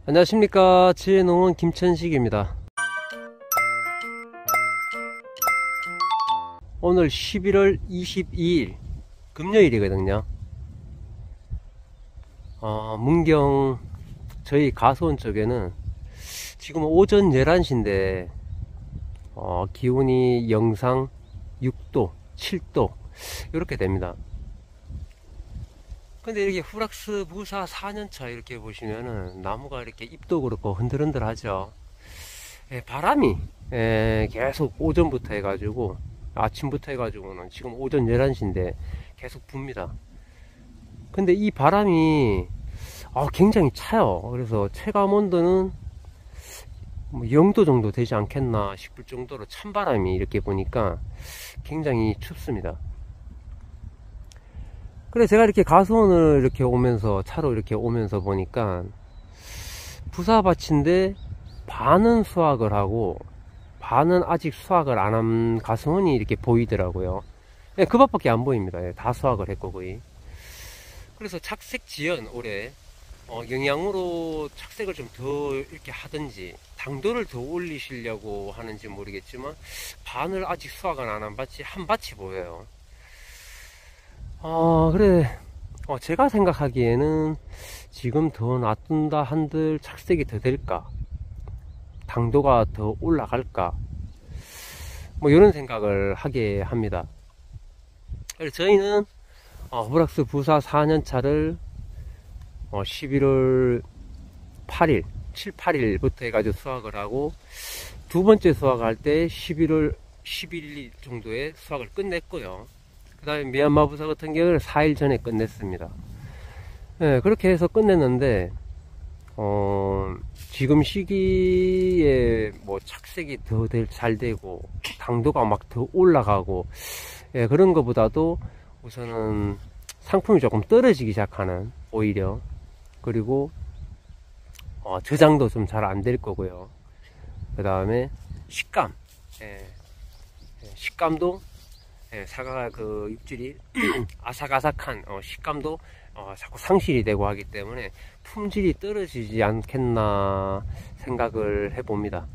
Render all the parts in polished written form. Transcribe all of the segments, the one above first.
안녕하십니까, 지혜농원 김천식입니다. 오늘 11월 22일 금요일이거든요. 문경 저희 가수원 쪽에는 지금 오전 11시인데 기온이 영상 6도 7도 이렇게 됩니다. 근데 이렇게 후락스 부사 4년차 이렇게 보시면은 나무가 이렇게 잎도 그렇고 흔들흔들 하죠. 바람이 계속 오전부터 해가지고 아침부터 해가지고는 지금 오전 11시인데 계속 붑니다. 근데 이 바람이 굉장히 차요. 그래서 체감 온도는 뭐 0도 정도 되지 않겠나 싶을 정도로 찬바람이 이렇게 보니까 굉장히 춥습니다. 그래 제가 이렇게 가수원을 이렇게 오면서 차로 이렇게 오면서 보니까 부사밭인데 반은 수확을 하고 반은 아직 수확을 안 한 가수원이 이렇게 보이더라고요. 그 밖에 안 보입니다. 다 수확을 했고 거의. 그래서 착색 지연 올해 영양으로 착색을 좀 더 이렇게 하든지 당도를 더 올리시려고 하는지 모르겠지만 반을 아직 수확을 안 한 밭이 한 밭이 보여요. 그래 제가 생각하기에는 지금 더 놔둔다 한들 착색이 더 될까, 당도가 더 올라갈까, 뭐 이런 생각을 하게 합니다. 그래서 저희는 후락스 부사 4년차를 11월 8일 7, 8일부터 해가지고 수확을 하고 두 번째 수확할 때 11월 11일 정도에 수확을 끝냈고요. 그 다음에 미얀마 부사 같은 경우는 4일 전에 끝냈습니다. 그렇게 해서 끝냈는데 지금 시기에 뭐 착색이 더 잘 되고 당도가 막 더 올라가고 그런 것보다도 우선은 상품이 조금 떨어지기 시작하는, 오히려, 그리고 저장도 좀 잘 안 될 거고요. 그 다음에 식감, 식감도 사과가 그 육질이 아삭아삭한 식감도 자꾸 상실이 되고 하기 때문에 품질이 떨어지지 않겠나 생각을 해봅니다.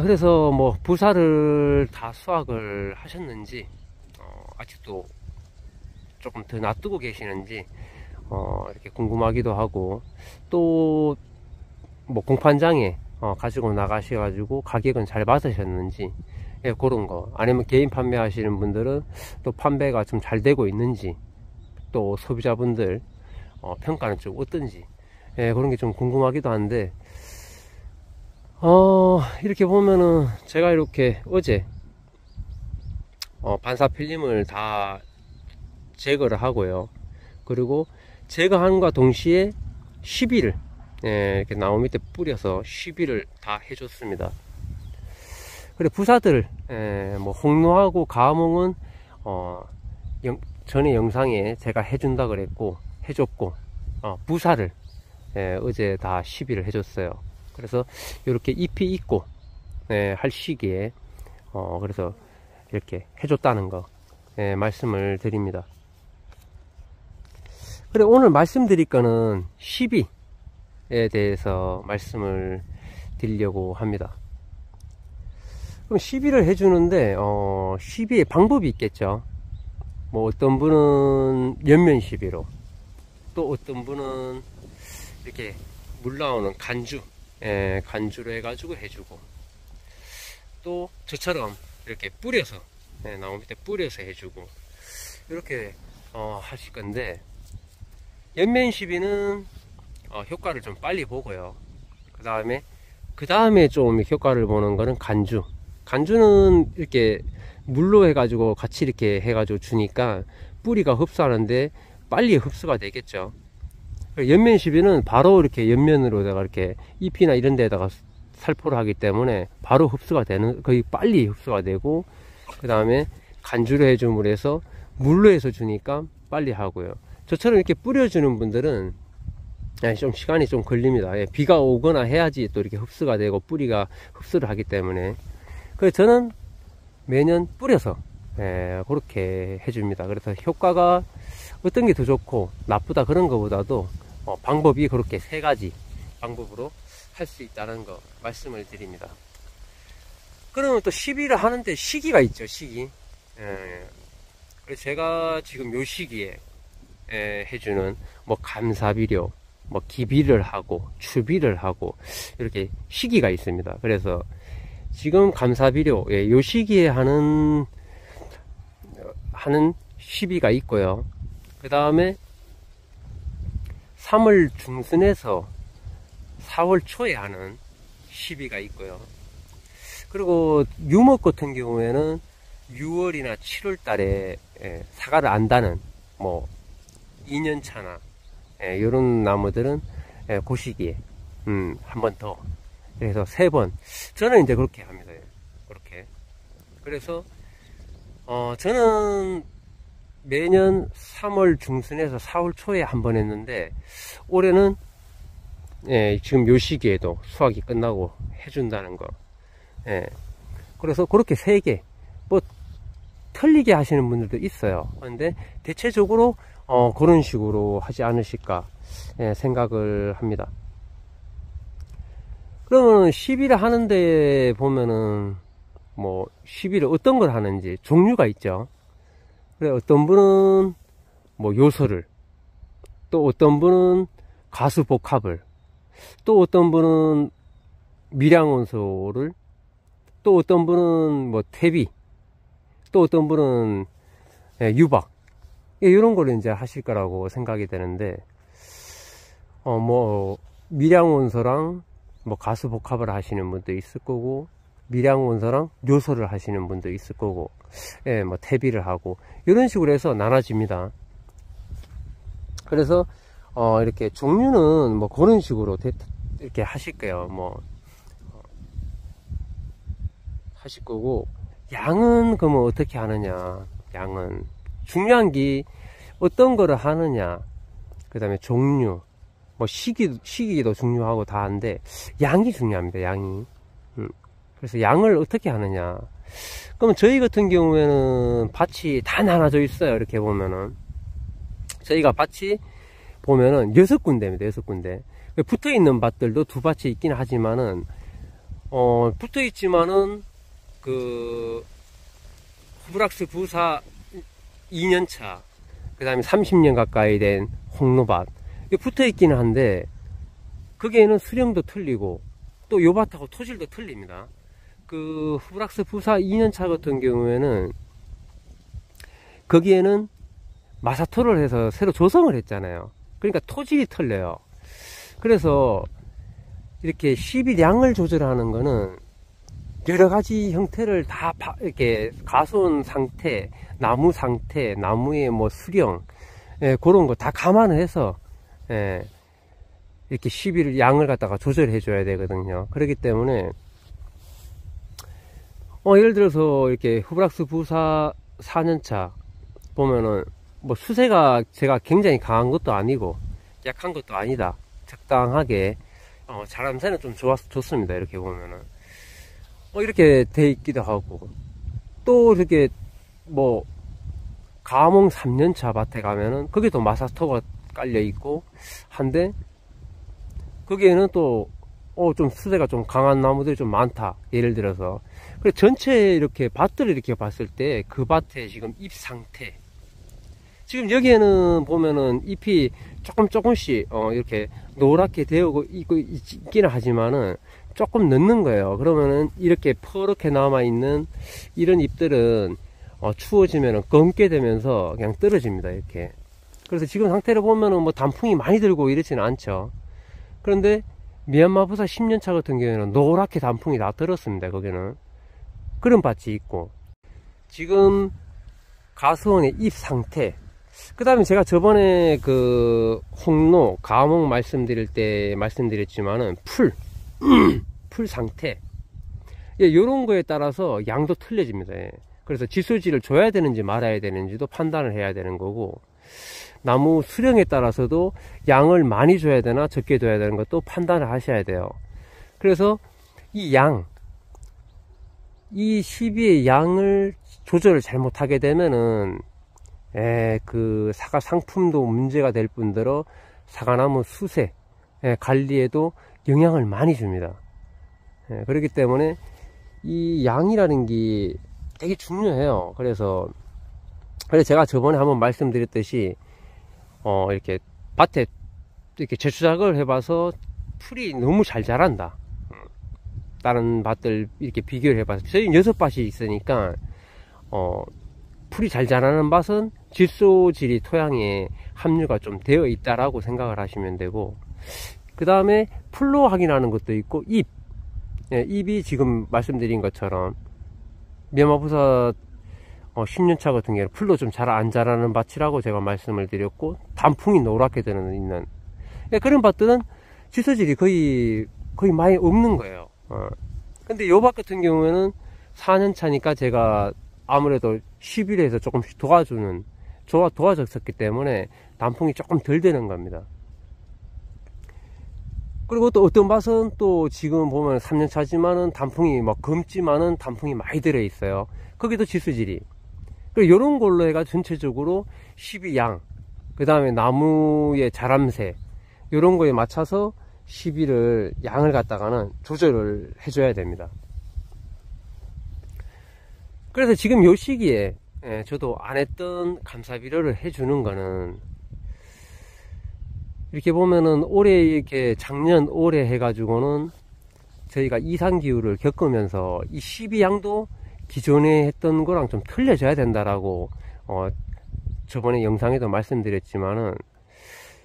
그래서 뭐 부사를 다 수확을 하셨는지 아직도 조금 더 놔두고 계시는지 이렇게 궁금하기도 하고, 또 뭐 공판장에 가지고 나가셔가지고 가격은 잘 받으셨는지, 그런 거, 아니면 개인 판매하시는 분들은 또 판매가 좀 잘 되고 있는지, 또 소비자분들 평가는 좀 어떤지, 그런 게 좀 궁금하기도 한데, 이렇게 보면은 제가 이렇게 어제 반사 필름을 다 제거를 하고요. 그리고 제거함과 동시에 시비를 이렇게 나무 밑에 뿌려서 시비를 다 해줬습니다. 그래 부사들 뭐 홍로하고 가몽은 전에 영상에 제가 해준다 그랬고 해줬고, 부사를 어제 다 시비를 해줬어요. 그래서 이렇게 잎이 있고 할 시기에 그래서 이렇게 해줬다는 거 말씀을 드립니다. 그래 오늘 말씀드릴 거는 시비에 대해서 말씀을 드리려고 합니다. 그럼 시비를 해주는데 시비의 방법이 있겠죠. 뭐 어떤 분은 옆면 시비로, 또 어떤 분은 이렇게 물 나오는 간주로 해가지고 해주고, 또 저처럼 이렇게 뿌려서 나무 밑에 뿌려서 해주고, 이렇게 하실 건데, 옆면 시비는 효과를 좀 빨리 보고요. 그 다음에 좀 효과를 보는 거는 간주는 이렇게 물로 해가지고 같이 이렇게 해가지고 주니까 뿌리가 흡수하는데 빨리 흡수가 되겠죠. 옆면 시비는 바로 이렇게 옆면으로다가 이렇게 잎이나 이런 데다가 살포를 하기 때문에 바로 흡수가 되는, 거의 빨리 흡수가 되고, 그 다음에 간주로 해줌으로 해서 물로 해서 주니까 빨리 하고요. 저처럼 이렇게 뿌려주는 분들은 좀 시간이 좀 걸립니다. 비가 오거나 해야지 또 이렇게 흡수가 되고 뿌리가 흡수를 하기 때문에. 그래서 저는 매년 뿌려서 그렇게 해줍니다. 그래서 효과가 어떤 게 더 좋고 나쁘다 그런 것보다도 방법이 그렇게 세 가지 방법으로 할 수 있다는 거 말씀을 드립니다. 그러면 또 시비를 하는데 시기가 있죠, 시기. 그래서 제가 지금 요 시기에 해주는 뭐 감사비료, 뭐 기비를 하고 추비를 하고 이렇게 시기가 있습니다. 그래서 지금 감사비료 요 시기에 하는 시비가 있고요. 그 다음에 3월 중순에서 4월 초에 하는 시비가 있고요. 그리고 유목 같은 경우에는 6월이나 7월 달에 사과를 안 다는 뭐 2년차나 이런 나무들은 그 시기에 한 번 더, 그래서 3번 저는 이제 그렇게 합니다. 그렇게. 그래서 저는 매년 3월 중순에서 4월 초에 한 번 했는데 올해는 지금 요 시기에도 수확이 끝나고 해준다는 거. 그래서 그렇게 3개 뭐 틀리게 하시는 분들도 있어요. 그런데 대체적으로 그런 식으로 하지 않으실까 생각을 합니다. 그러면 시비를 하는데 보면은 뭐 시비를 어떤 걸 하는지 종류가 있죠. 그래, 어떤 분은 뭐 요소를, 또 어떤 분은 가수복합을, 또 어떤 분은 밀양원소를, 또 어떤 분은 뭐 퇴비, 또 어떤 분은 유박, 이런 거를 이제 하실 거라고 생각이 되는데, 뭐 밀양원소랑 뭐 가수복합을 하시는 분도 있을 거고, 밀양원소랑 요소를 하시는 분도 있을 거고, 뭐 퇴비를 하고 이런 식으로 해서 나눠집니다. 그래서 이렇게 종류는 뭐 그런 식으로 이렇게 하실 거예요. 뭐 하실 거고, 양은 그러면 어떻게 하느냐. 양은 중요한 게 어떤 거를 하느냐, 그 다음에 종류, 뭐 시기도 중요하고 다 한데 양이 중요합니다. 양이. 그래서 양을 어떻게 하느냐. 그럼 저희 같은 경우에는 밭이 다 나눠져 있어요. 이렇게 보면은 저희가 밭이 보면은 6군데입니다. 6군데. 붙어 있는 밭들도 2밭이 있긴 하지만은 붙어 있지만은 그 후브락스 부사 2년차, 그 다음에 30년 가까이 된 홍로밭 붙어 있기는 한데, 거기에는 수령도 틀리고 또 요 밭하고 토질도 틀립니다. 그 후브락스 부사 2년차 같은 경우에는 거기에는 마사토를 해서 새로 조성을 했잖아요. 그러니까 토질이 틀려요. 그래서 이렇게 시비량을 조절하는 거는 여러 가지 형태를 다 이렇게 가수원 상태, 나무 상태, 나무의 뭐 수령, 그런 거 다 감안을 해서 이렇게 시비를 양을 갖다가 조절해 줘야 되거든요. 그렇기 때문에 예를 들어서 이렇게 후브락스 부사 4년차 보면은 뭐 수세가 제가 굉장히 강한 것도 아니고 약한 것도 아니다. 적당하게 자람새는 좀 좋습니다. 이렇게 보면은 이렇게 돼 있기도 하고, 또 이렇게 뭐 가몽 3년차 밭에 가면은 거기도 마사토가 깔려 있고 한데, 거기에는 또 좀 수세가 좀 강한 나무들이 좀 많다. 예를 들어서 그래, 전체 이렇게 밭들을 이렇게 봤을 때 그 밭의 지금 잎 상태, 지금 여기에는 보면은 잎이 조금씩 이렇게 노랗게 되어 있기는 하지만은 조금 늦는 거예요. 그러면은 이렇게 퍼렇게 남아 있는 이런 잎들은 추워지면은 검게 되면서 그냥 떨어집니다. 이렇게. 그래서 지금 상태를 보면은 뭐 단풍이 많이 들고 이러지는 않죠. 그런데 미얀마 부사 10년차 같은 경우에는 노랗게 단풍이 다 들었습니다. 거기는 그런 밭이 있고, 지금 가수원의 잎 상태, 그 다음에 제가 저번에 그 홍로 가몽 말씀드릴 때 말씀드렸지만은 풀 상태, 요런 거에 따라서 양도 틀려집니다. 그래서 지수지를 줘야 되는지 말아야 되는지도 판단을 해야 되는 거고, 나무 수령에 따라서도 양을 많이 줘야 되나 적게 줘야 되는 것도 판단을 하셔야 돼요. 그래서 이 시비의 양을 조절을 잘못하게 되면은 그 사과 상품도 문제가 될 뿐더러 사과나무 수세, 관리에도 영향을 많이 줍니다. 그렇기 때문에 이 양이라는 게 되게 중요해요. 그래서 제가 저번에 한번 말씀드렸듯이 이렇게 밭에 이렇게 제초작을 해봐서 풀이 너무 잘 자란다. 다른 밭들 이렇게 비교를 해봐서 저희 6밭이 있으니까 풀이 잘 자라는 밭은 질소질이 토양에 함유가 좀 되어 있다라고 생각을 하시면 되고, 그 다음에 풀로 확인하는 것도 있고, 잎이 지금 말씀드린 것처럼 미야마부사 10년차 같은 경우는 풀도 좀 잘 안 자라는 밭이라고 제가 말씀을 드렸고, 단풍이 노랗게 있는 그런 밭들은 질소질이 거의 많이 없는 거예요. 근데 요 밭 같은 경우에는 4년차니까 제가 아무래도 11에서 조금씩 도와줬었기 때문에 단풍이 조금 덜 되는 겁니다. 그리고 또 어떤 밭은 또 지금 보면 3년차지만은 단풍이 막 검지만은 단풍이 많이 들어있어요. 거기도 질소질이. 그리고 요런 걸로 해가 전체적으로 12양, 그 다음에 나무의 자람새, 요런 거에 맞춰서 12를 양을 갖다가는 조절을 해줘야 됩니다. 그래서 지금 요 시기에 저도 안 했던 감사비료를 해주는 거는, 이렇게 보면은 올해 이렇게 작년 올해 해가지고는 저희가 이상기후를 겪으면서 이 12양도 기존에 했던 거랑 좀 틀려져야 된다라고 저번에 영상에도 말씀드렸지만은,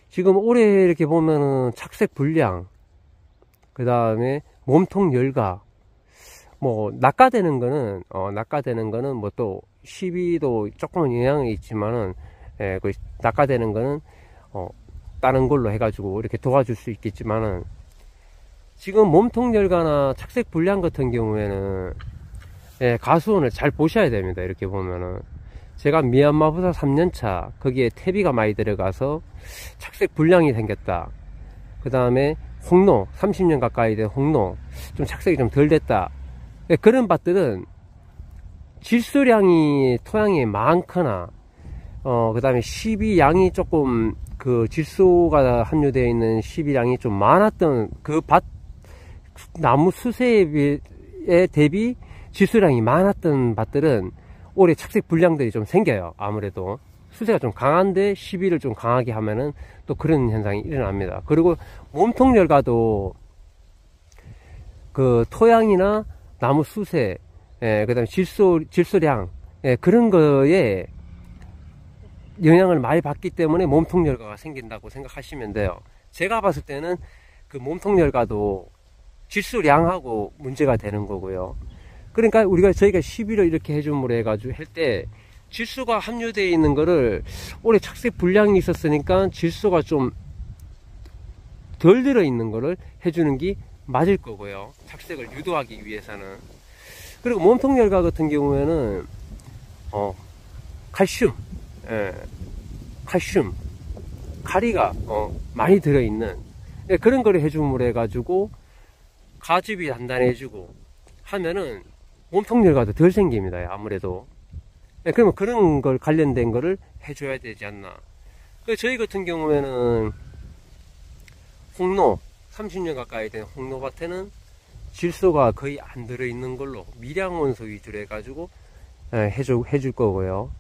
지금 올해 이렇게 보면은 착색 불량, 그 다음에 몸통 열과, 뭐 낙가되는 거는 뭐 또 12도 조금은 영향이 있지만은 그 낙가되는 거는 다른 걸로 해가지고 이렇게 도와줄 수 있겠지만은, 지금 몸통 열과나 착색 불량 같은 경우에는 가수원을 잘 보셔야 됩니다. 이렇게 보면은 제가 미얀마부사 3년차 거기에 퇴비가 많이 들어가서 착색 불량이 생겼다. 그 다음에 홍로 30년 가까이 된 홍로 좀 착색이 좀 덜 됐다. 그런 밭들은 질소량이 토양에 많거나 그 다음에 12양이 조금 그 질소가 함유되어 있는 12양이 좀 많았던 그 밭 나무 수세에 대비 질소량이 많았던 밭들은 올해 착색 불량들이 좀 생겨요. 아무래도 수세가 좀 강한데 12를 좀 강하게 하면은 또 그런 현상이 일어납니다. 그리고 몸통 열과도 그 토양이나 나무 수세, 그 다음에 질소량, 그런 거에 영향을 많이 받기 때문에 몸통 열과가 생긴다고 생각하시면 돼요. 제가 봤을 때는 그 몸통 열과도 질소량하고 문제가 되는 거고요. 그러니까 저희가 11을 이렇게 해줌으로 해가지고 할 때 질소가 함유되어 있는 거를, 올해 착색 불량이 있었으니까 질소가 좀 덜 들어있는 거를 해주는 게 맞을 거고요. 착색을 유도하기 위해서는. 그리고 몸통 열과 같은 경우에는 칼슘, 카리가 많이 들어있는 그런 거를 해줌으로 해가지고 가집이 단단해지고 하면은 몸통 열과도 덜 생깁니다. 아무래도. 그러면 그런 걸 관련된 거를 해줘야 되지 않나. 저희 같은 경우에는 홍로 30년 가까이 된 홍로밭에는 질소가 거의 안 들어있는 걸로 미량원소 위주로 해가지고 해줄 거고요.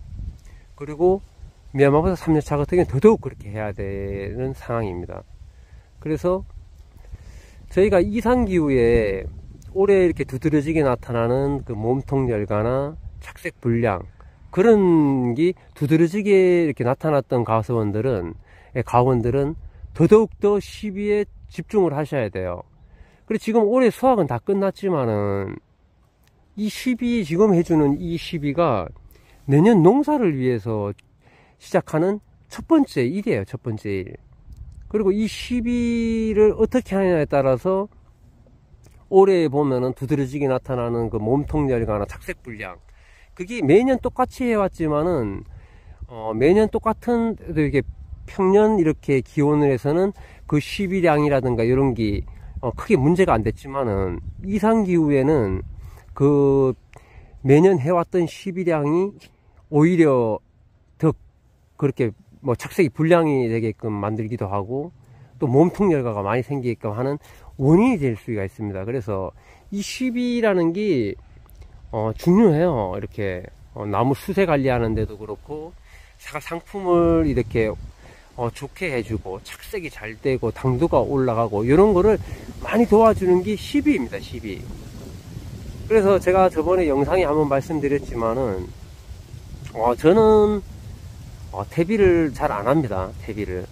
그리고 미얀마부사 3년차 같은 경우는 더더욱 그렇게 해야 되는 상황입니다. 그래서 저희가 이상기후에 올해 이렇게 두드러지게 나타나는 그 몸통 열과나 착색 불량, 그런 게 두드러지게 이렇게 나타났던 가원들은 더더욱 더 시비에 집중을 하셔야 돼요. 그리고 지금 올해 수확은 다 끝났지만은 이 시비, 지금 해주는 이 시비가 내년 농사를 위해서 시작하는 첫 번째 일이에요. 첫 번째 일. 그리고 이 시비를 어떻게 하느냐에 따라서 올해 보면은 두드러지게 나타나는 그 몸통 열과나 착색 불량, 그게 매년 똑같이 해왔지만은 매년 똑같은 이게 평년 이렇게 기온을 해서는 그 시비량이라든가 이런 게 크게 문제가 안 됐지만은 이상기후에는 그 매년 해왔던 시비량이 오히려 더 그렇게 뭐 착색이 불량이 되게끔 만들기도 하고, 또 몸통 열과가 많이 생기게끔 하는 원인이 될 수가 있습니다. 그래서 이 시비라는 게 중요해요. 이렇게 나무 수세 관리하는 데도 그렇고 사과 상품을 이렇게 좋게 해주고 착색이 잘 되고 당도가 올라가고 이런 거를 많이 도와주는 게 시비입니다. 시비. 그래서 제가 저번에 영상에 한번 말씀드렸지만은 저는 퇴비를 잘 안 합니다. 퇴비를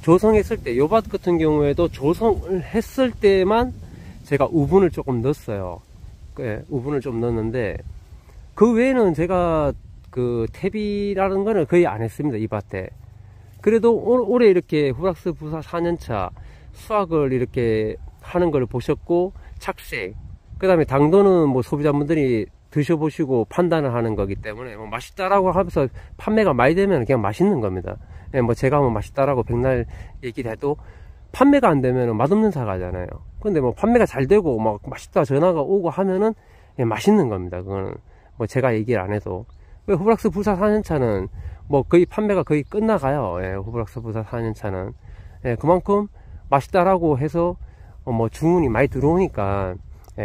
조성했을 때, 요밭 같은 경우에도 조성을 했을 때만 제가 우분을 조금 넣었어요. 우분을 좀 넣었는데 그 외에는 제가 그 퇴비라는 거는 거의 안 했습니다. 이 밭에. 그래도 올해 이렇게 후락스 부사 4년차 수확을 이렇게 하는 걸 보셨고, 착색, 그 다음에 당도는 뭐 소비자분들이 드셔보시고 판단을 하는 거기 때문에 뭐 맛있다라고 하면서 판매가 많이 되면 그냥 맛있는 겁니다. 뭐 제가 뭐 맛있다라고 백날 얘기를 해도 판매가 안 되면 맛없는 사과잖아요. 근데 뭐 판매가 잘 되고 막 맛있다 전화가 오고 하면은 맛있는 겁니다. 그거는 뭐 제가 얘기를 안 해도. 후브락스 부사 4년차는 뭐 거의 판매가 거의 끝나가요. 후브락스 부사 4년차는 그만큼 맛있다라고 해서 뭐 주문이 많이 들어오니까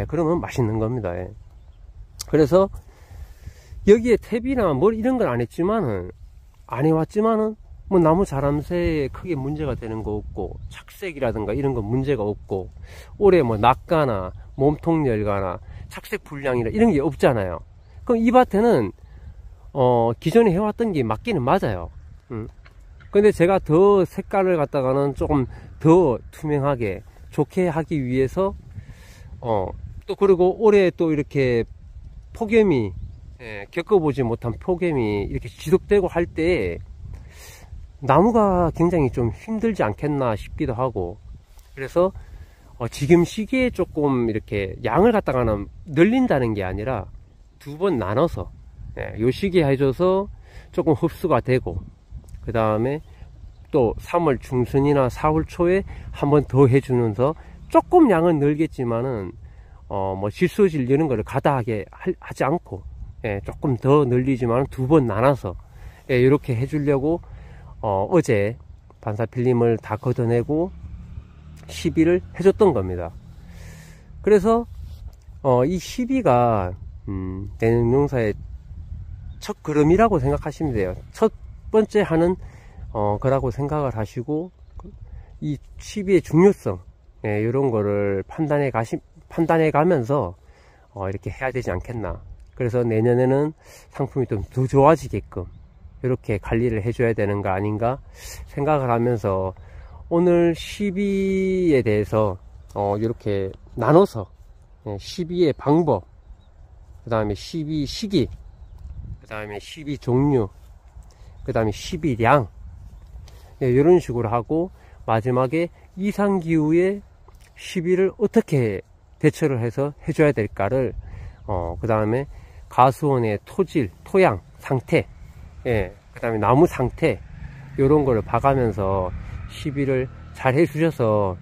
그러면 맛있는 겁니다. 그래서 여기에 탭이나 뭘 이런 건 안 했지만은, 안 해왔지만은 뭐 나무 자람새에 크게 문제가 되는 거 없고, 착색이라든가 이런 건 문제가 없고, 올해 뭐 낙가나 몸통 열가나 착색 불량이나 이런 게 없잖아요. 그럼 이 밭에는 기존에 해왔던 게 맞기는 맞아요. 근데 제가 더 색깔을 갖다가는 조금 더 투명하게 좋게 하기 위해서 또 그리고 올해 또 이렇게 폭염이 겪어보지 못한 폭염이 이렇게 지속되고 할 때 나무가 굉장히 좀 힘들지 않겠나 싶기도 하고, 그래서 지금 시기에 조금 이렇게 양을 갖다가는 늘린다는 게 아니라 두 번 나눠서 요 시기에 해줘서 조금 흡수가 되고, 그 다음에 또 3월 중순이나 4월 초에 한 번 더 해주면서 조금 양은 늘겠지만은 뭐 질소질 이런 거를 가다하게 하지 않고 조금 더 늘리지만 두 번 나눠서 이렇게 해주려고 어제 반사필름을 다 걷어내고 시비를 해줬던 겁니다. 그래서 이 시비가 내년 농사의 첫 걸음이라고 생각하시면 돼요. 첫 번째 하는 거라고 생각을 하시고, 이 시비의 중요성 이런 거를 판단해 가면서 이렇게 해야 되지 않겠나. 그래서 내년에는 상품이 좀 더 좋아지게끔 이렇게 관리를 해줘야 되는 거 아닌가 생각을 하면서, 오늘 시비에 대해서 이렇게 나눠서 시비의 방법, 그 다음에 시비 시기, 그 다음에 시비 종류, 그 다음에 시비량, 이런 식으로 하고, 마지막에 이상기후에 시비를 어떻게 대처를 해서 해줘야 될까를 그 다음에 가수원의 토질, 토양 상태, 그 다음에 나무 상태, 이런 거를 봐가면서 시비를 잘 해주셔서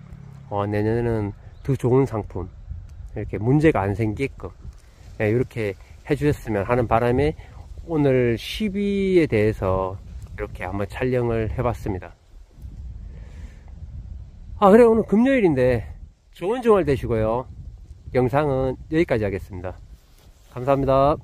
내년에는 더 좋은 상품, 이렇게 문제가 안 생기게끔 이렇게 해주셨으면 하는 바람에 오늘 시비에 대해서 이렇게 한번 촬영을 해봤습니다. 그래, 오늘 금요일인데 좋은 주말 되시고요. 영상은 여기까지 하겠습니다. 감사합니다.